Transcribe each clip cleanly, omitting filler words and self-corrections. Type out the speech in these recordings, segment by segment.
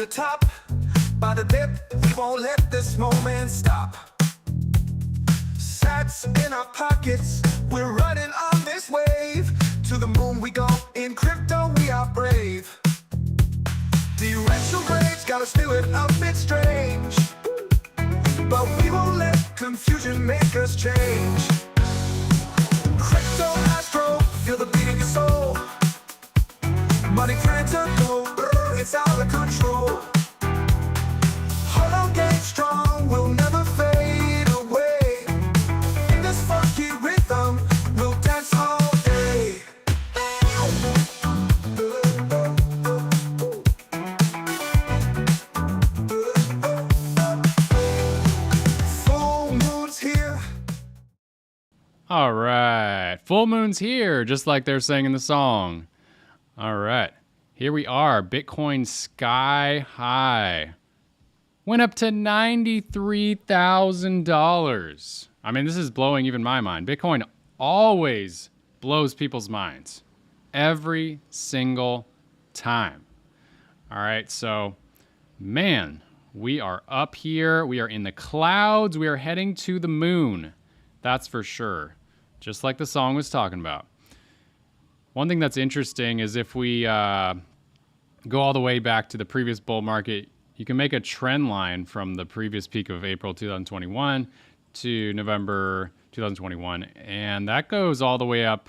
the top. By the dip, we won't let this moment stop. Sats in our pockets, we're running on this wave. To the moon we go, in crypto we are brave. The retrograde's got us feeling a bit strange, but we won't let confusion make us change. Crypto astro, feel the beat in your soul. Money trying to go, it's out of control. Hold on, game strong, we'll never fade away. In this funky rhythm, we'll dance all day. Full moon's here. All right, full moon's here, just like they're saying in the song. All right, here we are. Bitcoin sky high. Went up to $93,000. I mean, this is blowing even my mind. Bitcoin always blows people's minds. Every single time. All right, so, man, we are up here. We are in the clouds. We are heading to the moon. That's for sure. Just like the song was talking about. One thing that's interesting is if we go all the way back to the previous bull market, you can make a trend line from the previous peak of April 2021 to November 2021. And that goes all the way up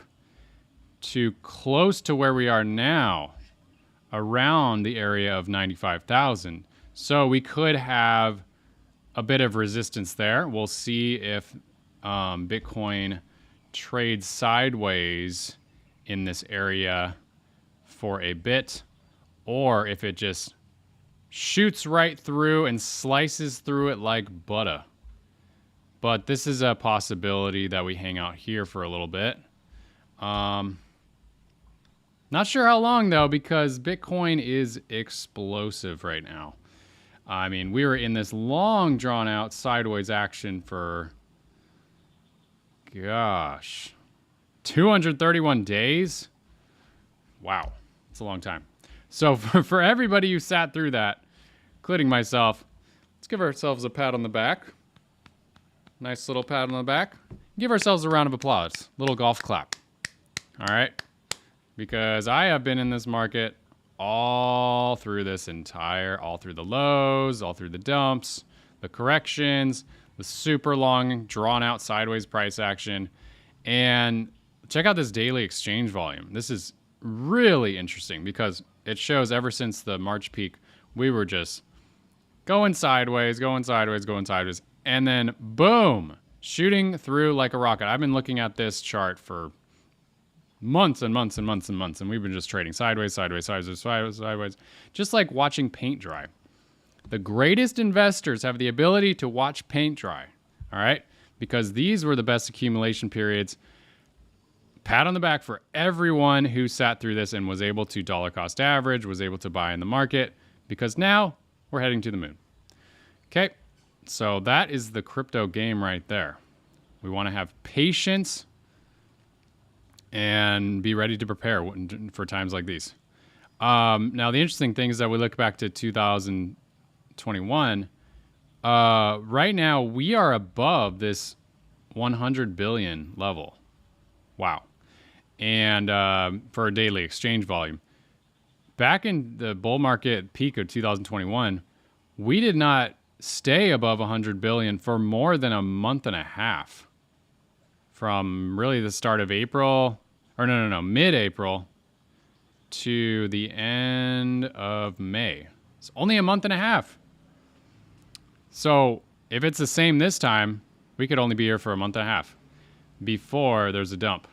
to close to where we are now, around the area of 95,000. So we could have a bit of resistance there. We'll see if Bitcoin trades sideways in this area for a bit, or if it just shoots right through and slices through it like butter. But this is a possibility that we hang out here for a little bit. Not sure how long though, because Bitcoin is explosive right now. I mean, we were in this long drawn out sideways action for, gosh, 231 days? Wow, it's a long time. So for everybody who sat through that, including myself, let's give ourselves a pat on the back. Nice little pat on the back. Give ourselves a round of applause. Little golf clap. All right? Because I have been in this market all through this all through the lows, all through the dumps, the corrections, the super long, drawn out sideways price action. And check out this daily exchange volume. This is really interesting because it shows ever since the March peak, we were just going sideways, going sideways, going sideways, and then boom, shooting through like a rocket. I've been looking at this chart for months and months and months and months, and we've been just trading sideways, sideways, sideways, sideways, sideways, just like watching paint dry. The greatest investors have the ability to watch paint dry, all right? Because these were the best accumulation periods. Pat on the back for everyone who sat through this and was able to dollar cost average, was able to buy in the market, because now we're heading to the moon. Okay, so that is the crypto game right there. We want to have patience and be ready to prepare for times like these. Now, the interesting thing is that we look back to 2021. Right now, we are above this 100 billion level. Wow. And for a daily exchange volume. Back in the bull market peak of 2021, we did not stay above 100 billion for more than a month and a half. From really the start of April, or mid-April to the end of May. It's only a month and a half. So if it's the same this time, we could only be here for a month and a half before there's a dump.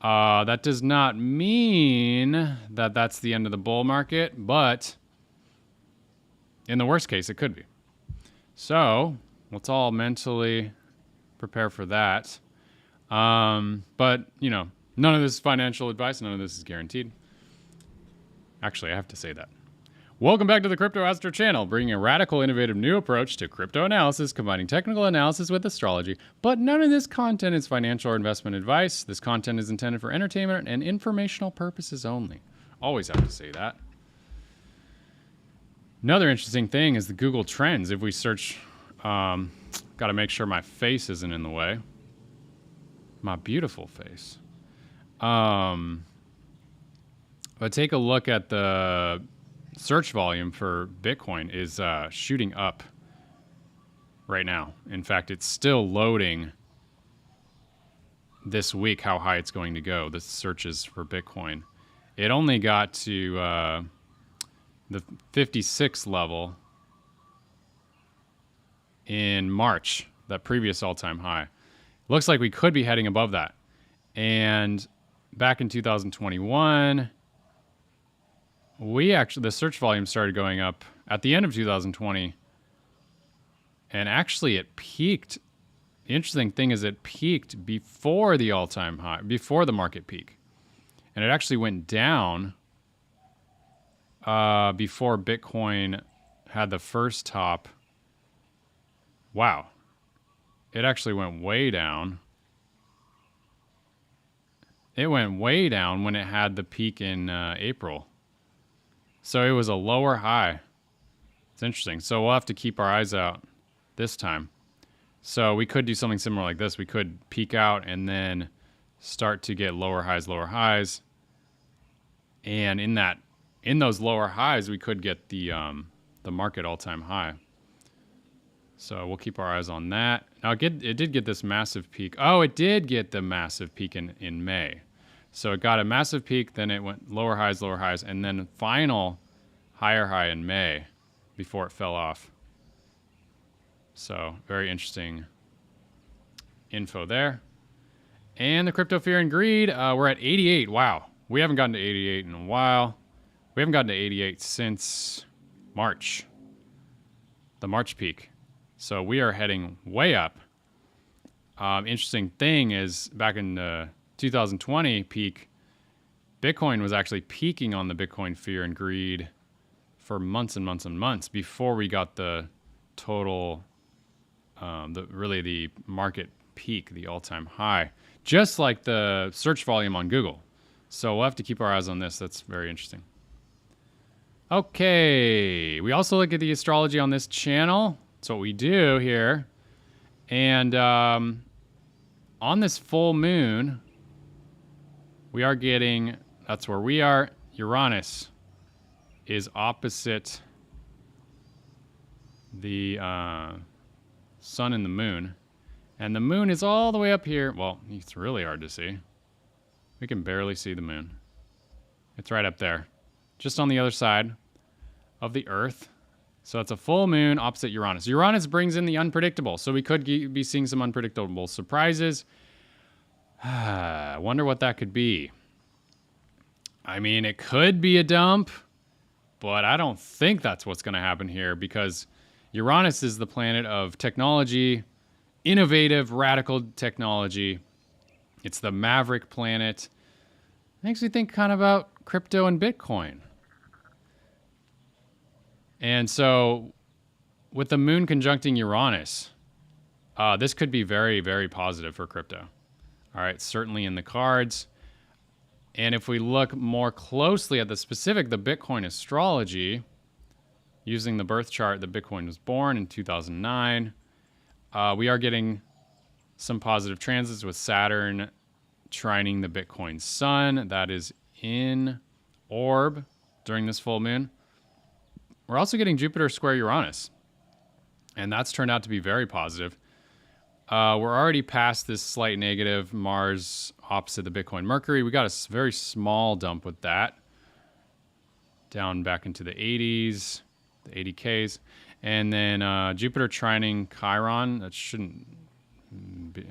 That does not mean that that's the end of the bull market, but in the worst case, it could be. So let's all mentally prepare for that. But, you know, none of this is financial advice. None of this is guaranteed. Actually, I have to say that. Welcome back to the Crypto Astro channel, bringing a radical, innovative new approach to crypto analysis, combining technical analysis with astrology. But none of this content is financial or investment advice. This content is intended for entertainment and informational purposes only. Always have to say that. Another interesting thing is the Google Trends. If we search, got to make sure my face isn't in the way. My beautiful face. But take a look at the search volume for Bitcoin is shooting up right now. In fact, it's still loading this week how high it's going to go, the searches for Bitcoin. It only got to the 56 level in March, that previous all-time high. Looks like we could be heading above that. And back in 2021, the search volume started going up at the end of 2020. And actually it peaked. The interesting thing is it peaked before the all-time high, before the market peak. And it actually went down before Bitcoin had the first top. Wow. It actually went way down. It went way down when it had the peak in April. So it was a lower high. It's interesting. So we'll have to keep our eyes out this time. So we could do something similar like this. We could peak out and then start to get lower highs. And in those lower highs, we could get the market all-time high. So we'll keep our eyes on that. Now it did get this massive peak. Oh, it did get the massive peak in May. So it got a massive peak, then it went lower highs, and then final higher high in May before it fell off. So very interesting info there. And the crypto fear and greed, we're at 88. Wow. We haven't gotten to 88 in a while. We haven't gotten to 88 since March, the March peak. So we are heading way up. Interesting thing is back in the 2020 peak, Bitcoin was actually peaking on the Bitcoin fear and greed for months and months and months before we got the total, the market peak, the all-time high, just like the search volume on Google. So we'll have to keep our eyes on this. That's very interesting. Okay, we also look at the astrology on this channel. That's what we do here. And on this full moon, we are getting, that's where we are, Uranus is opposite the sun and the moon. And the moon is all the way up here. Well, it's really hard to see. We can barely see the moon. It's right up there, just on the other side of the Earth. So it's a full moon opposite Uranus. Uranus brings in the unpredictable, so we could be seeing some unpredictable surprises. I wonder what that could be. I mean, it could be a dump, but I don't think that's what's going to happen here because Uranus is the planet of technology, innovative, radical technology. It's the maverick planet. Makes me think kind of about crypto and Bitcoin. And so with the moon conjuncting Uranus, this could be very, very positive for crypto. All right, certainly in the cards. And if we look more closely at the Bitcoin astrology, using the birth chart that Bitcoin was born in 2009, we are getting some positive transits with Saturn trining the Bitcoin sun. That is in orb during this full moon. We're also getting Jupiter square Uranus, and that's turned out to be very positive. We're already past this slight negative Mars opposite the Bitcoin Mercury. We got a very small dump with that, down back into the 80s, the 80Ks. And then Jupiter trining Chiron, that shouldn't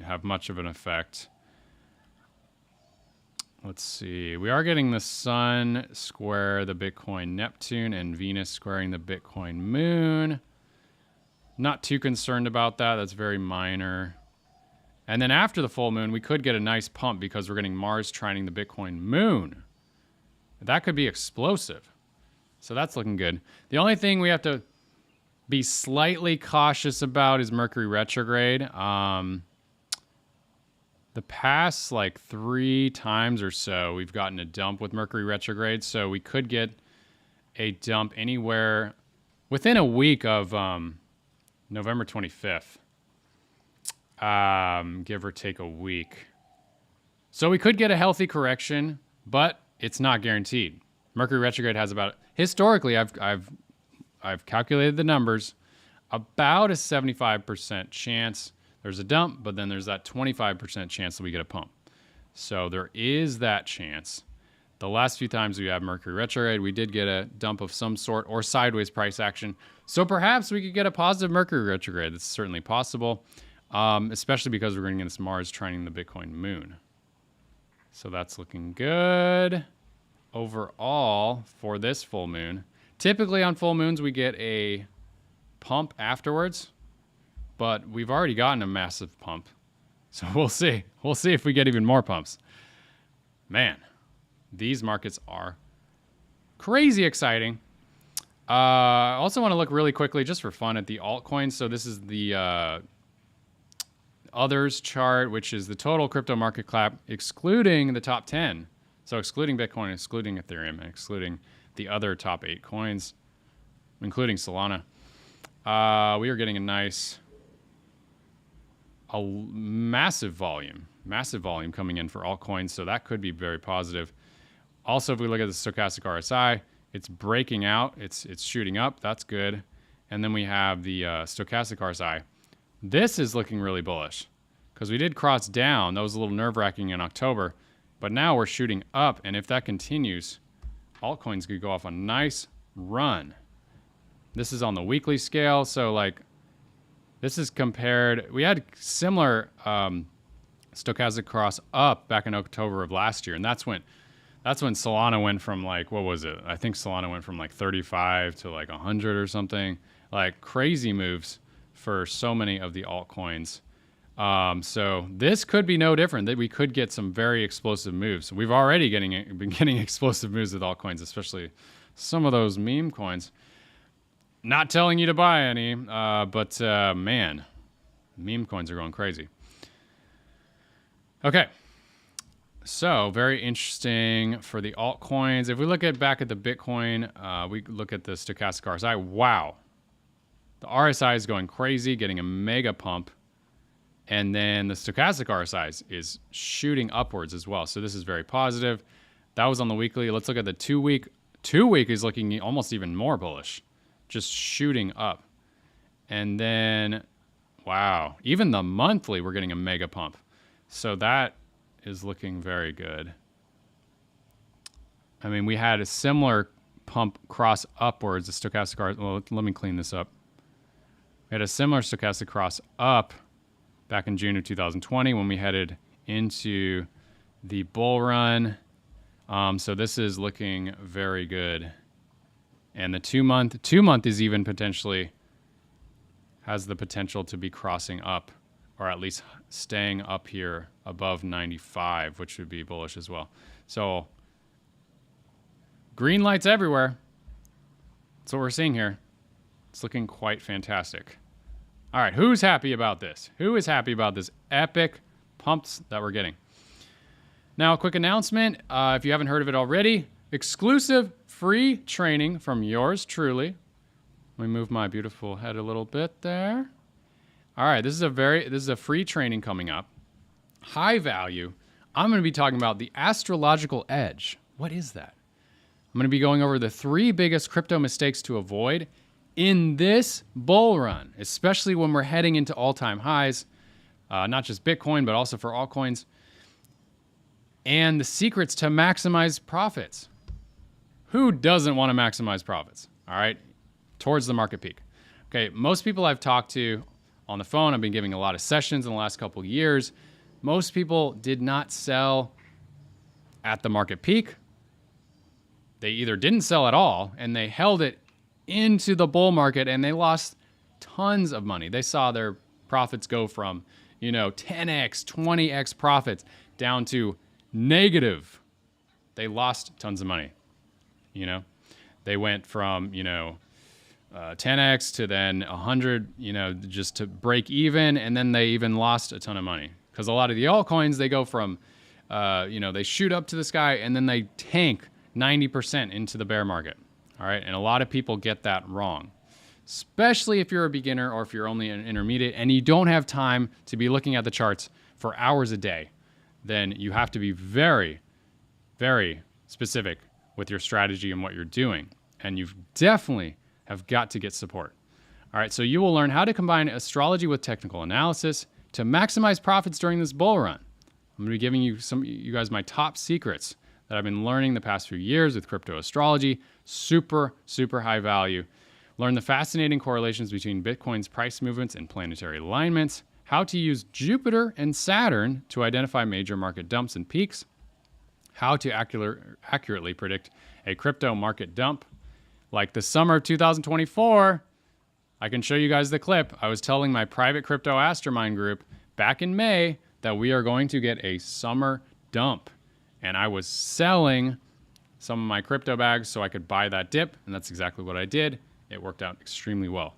have much of an effect. Let's see. We are getting the Sun square the Bitcoin Neptune and Venus squaring the Bitcoin Moon. Not too concerned about that. That's very minor. And then after the full moon, we could get a nice pump because we're getting Mars trining the Bitcoin Moon. That could be explosive. So that's looking good. The only thing we have to be slightly cautious about is Mercury retrograde. The past like 3 times or so, we've gotten a dump with Mercury retrograde. So we could get a dump anywhere within a week of November 25th, give or take a week. So we could get a healthy correction, but it's not guaranteed. Mercury retrograde has about, historically, I've calculated the numbers, about a 75% chance there's a dump, but then there's that 25% chance that we get a pump. So there is that chance. The last few times we have Mercury retrograde, we did get a dump of some sort or sideways price action. So perhaps we could get a positive Mercury retrograde. That's certainly possible, especially because we're going to get this Mars trining the Bitcoin moon. So that's looking good overall for this full moon. Typically on full moons, we get a pump afterwards, but we've already gotten a massive pump. So we'll see. We'll see if we get even more pumps. Man, these markets are crazy exciting. I also want to look really quickly, just for fun, at the altcoins. So this is the others chart, which is the total crypto market cap, excluding the top 10. So excluding Bitcoin, excluding Ethereum, and excluding the other top 8 coins, including Solana. We are getting a massive volume coming in for altcoins, so that could be very positive. Also, if we look at the stochastic RSI, it's breaking out, it's shooting up, that's good. And then we have the stochastic RSI. This is looking really bullish because we did cross down. That was a little nerve-wracking in October, but now we're shooting up, and if that continues, altcoins could go off a nice run. This is on the weekly scale, so like this is compared. We had similar stochastic cross up back in October of last year, and that's when Solana went from like, what was it? I think Solana went from like 35 to like 100 or something. Like crazy moves for so many of the altcoins. So this could be no different. That we could get some very explosive moves. We've already been getting explosive moves with altcoins, especially some of those meme coins. Not telling you to buy any, but man, meme coins are going crazy. Okay, so very interesting for the altcoins. If we look back at the Bitcoin, we look at the stochastic RSI. Wow, the RSI is going crazy, getting a mega pump, and then the stochastic RSI is shooting upwards as well. So this is very positive. That was on the weekly. Let's look at the 2 week. 2 week is looking almost even more bullish. Just shooting up. And then, wow, even the monthly, we're getting a mega pump. So that is looking very good. I mean, we had a similar pump cross upwards, the stochastic, well, let me clean this up. We had a similar stochastic cross up back in June of 2020 when we headed into the bull run. So this is looking very good. And the 2 month is even potentially has the potential to be crossing up, or at least staying up here above 95, which would be bullish as well. So green lights everywhere. That's what we're seeing here. It's looking quite fantastic. All right, who's happy about this? Who is happy about this epic pumps that we're getting? Now, a quick announcement. If you haven't heard of it already, exclusive free training from yours truly. Let me move my beautiful head a little bit there. All right, this is a free training coming up. High value. I'm going to be talking about the astrological edge. What is that? I'm going to be going over the 3 biggest crypto mistakes to avoid in this bull run, especially when we're heading into all-time highs, not just Bitcoin, but also for altcoins, and the secrets to maximize profits. Who doesn't want to maximize profits, all right, towards the market peak? Okay, most people I've talked to on the phone, I've been giving a lot of sessions in the last couple of years. Most people did not sell at the market peak. They either didn't sell at all and they held it into the bull market and they lost tons of money. They saw their profits go from, 10x, 20x profits down to negative. They lost tons of money. They went from, 10x to then 100, just to break even. And then they even lost a ton of money because a lot of the altcoins, they go from, they shoot up to the sky and then they tank 90% into the bear market. All right. And a lot of people get that wrong. especially if you're a beginner or if you're only an intermediate and you don't have time to be looking at the charts for hours a day. Then you have to be very, very specific with your strategy and what you're doing. And you've definitely have got to get support. All right, so you will learn how to combine astrology with technical analysis to maximize profits during this bull run. I'm going to be giving you guys my top secrets that I've been learning the past few years with crypto astrology. Super, super high value. Learn the fascinating correlations between Bitcoin's price movements and planetary alignments, how to use Jupiter and Saturn to identify major market dumps and peaks, how to accurately predict a crypto market dump. Like the summer of 2024, I can show you guys the clip. I was telling my private crypto mastermind group back in May that we are going to get a summer dump. And I was selling some of my crypto bags so I could buy that dip, and that's exactly what I did. It worked out extremely well.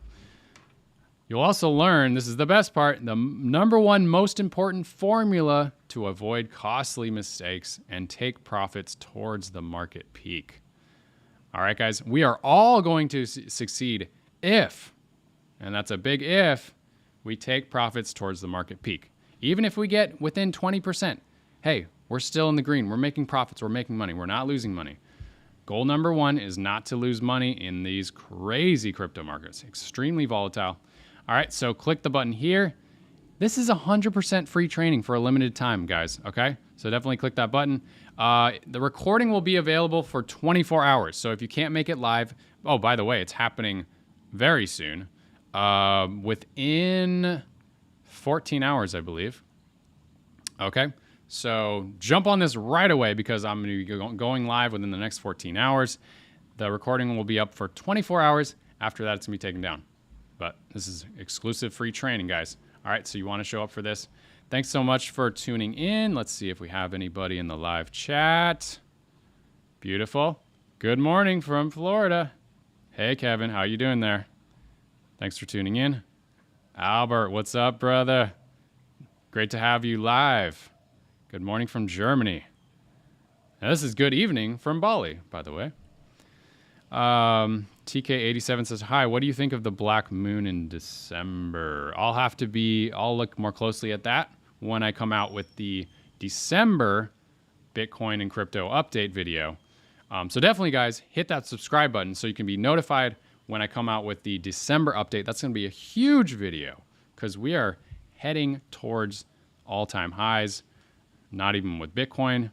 You'll also learn, this is the best part, the number one most important formula to avoid costly mistakes and take profits towards the market peak. All right, guys, we are all going to succeed if, and that's a big if, we take profits towards the market peak. Even if we get within 20%, hey, we're still in the green. We're making profits. We're making money. We're not losing money. Goal number one is not to lose money in these crazy crypto markets. Extremely volatile. All right, so click the button here. This is 100% free training for a limited time, guys, okay? So definitely click that button. The recording will be available for 24 hours. So if you can't make it live, oh, by the way, it's happening very soon. Within 14 hours, I believe. Okay, so jump on this right away because I'm going to be going live within the next 14 hours. The recording will be up for 24 hours. After that, it's going to be taken down. But this is exclusive free training, guys. All right, so you want to show up for this. Thanks so much for tuning in. Let's see if we have anybody in the live chat. Beautiful. Good morning from Florida. Hey, Kevin, how you doing there? Thanks for tuning in. Albert, what's up, brother? Great to have you live. Good morning from Germany. Now, this is good evening from Bali, by the way. TK87 says, hi, what do you think of the black moon in December? I'll look more closely at that when I come out with the December Bitcoin and crypto update video. So definitely, guys, hit that subscribe button so you can be notified when I come out with the December update. That's going to be a huge video because we are heading towards all-time highs, not even with Bitcoin.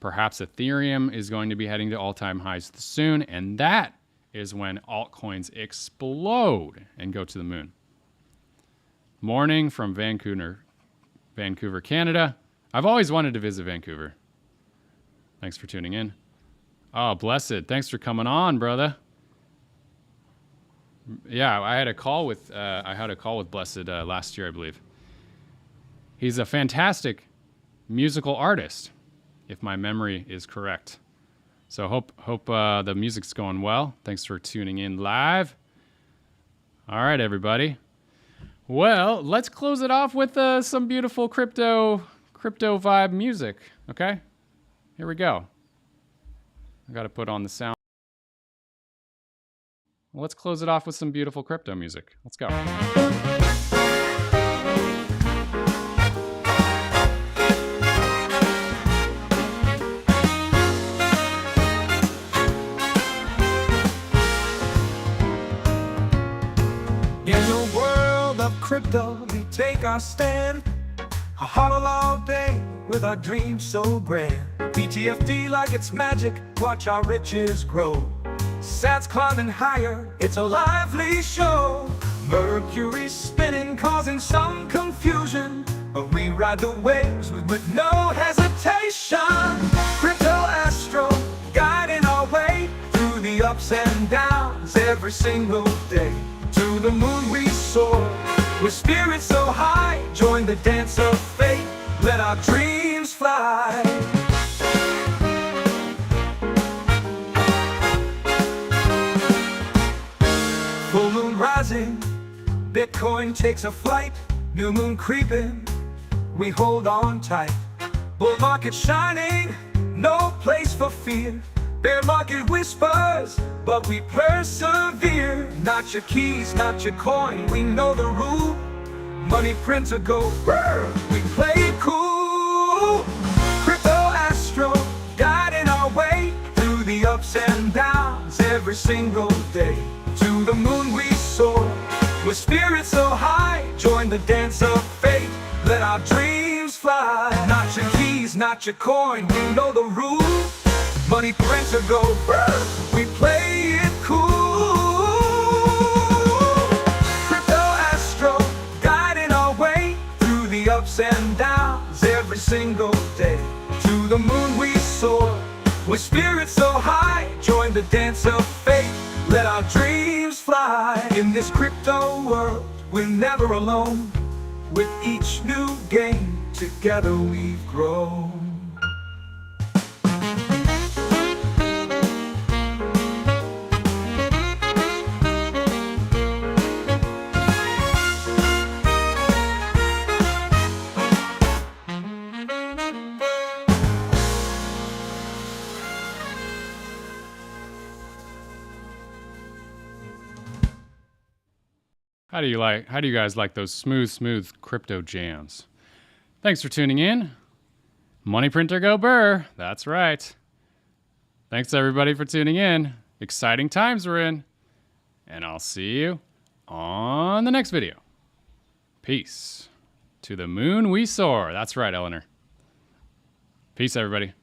Perhaps Ethereum is going to be heading to all-time highs soon, and that is when altcoins explode and go to the moon. Morning from Vancouver, Canada. I've always wanted to visit Vancouver. Thanks for tuning in. Oh, Blessed, thanks for coming on, brother. Yeah, I had a call with Blessed last year, I believe. He's a fantastic musical artist, if my memory is correct. So hope the music's going well. Thanks for tuning in live. All right, everybody. Well, let's close it off with some beautiful crypto vibe music. Okay, here we go. I got to put on the sound. Let's close it off with some beautiful crypto music. Let's go. Crypto, we take our stand, a huddle all day with our dreams so grand. BTFD like it's magic, watch our riches grow. Sats climbing higher, it's a lively show. Mercury spinning, causing some confusion, but we ride the waves with no hesitation. Crypto astro, guiding our way through the ups and downs every single day. To the moon we soar, with spirits so high, join the dance of fate, let our dreams fly. Full moon rising, Bitcoin takes a flight, new moon creeping, we hold on tight. Bull market shining, no place for fear, Bear market whispers, but we persevere. Not your keys, not your coin, we know the rule. Money printer go brr, we play it cool. Crypto astro, guiding our way through the ups and downs every single day. To the moon we soar, with spirits so high, join the dance of fate, let our dreams fly. Not your keys, not your coin, we know the rule. Money printer go brr, we play it cool. Crypto astro, guiding our way through the ups and downs every single day. To the moon we soar, with spirits so high, join the dance of fate, let our dreams fly. In this crypto world, we're never alone. With each new game, together we've grown. How do you guys like those smooth crypto jams? Thanks for tuning in. Money printer go burr. That's right. Thanks everybody for tuning in. Exciting times we're in. And I'll see you on the next video. Peace. To the moon we soar. That's right, Eleanor. Peace, everybody.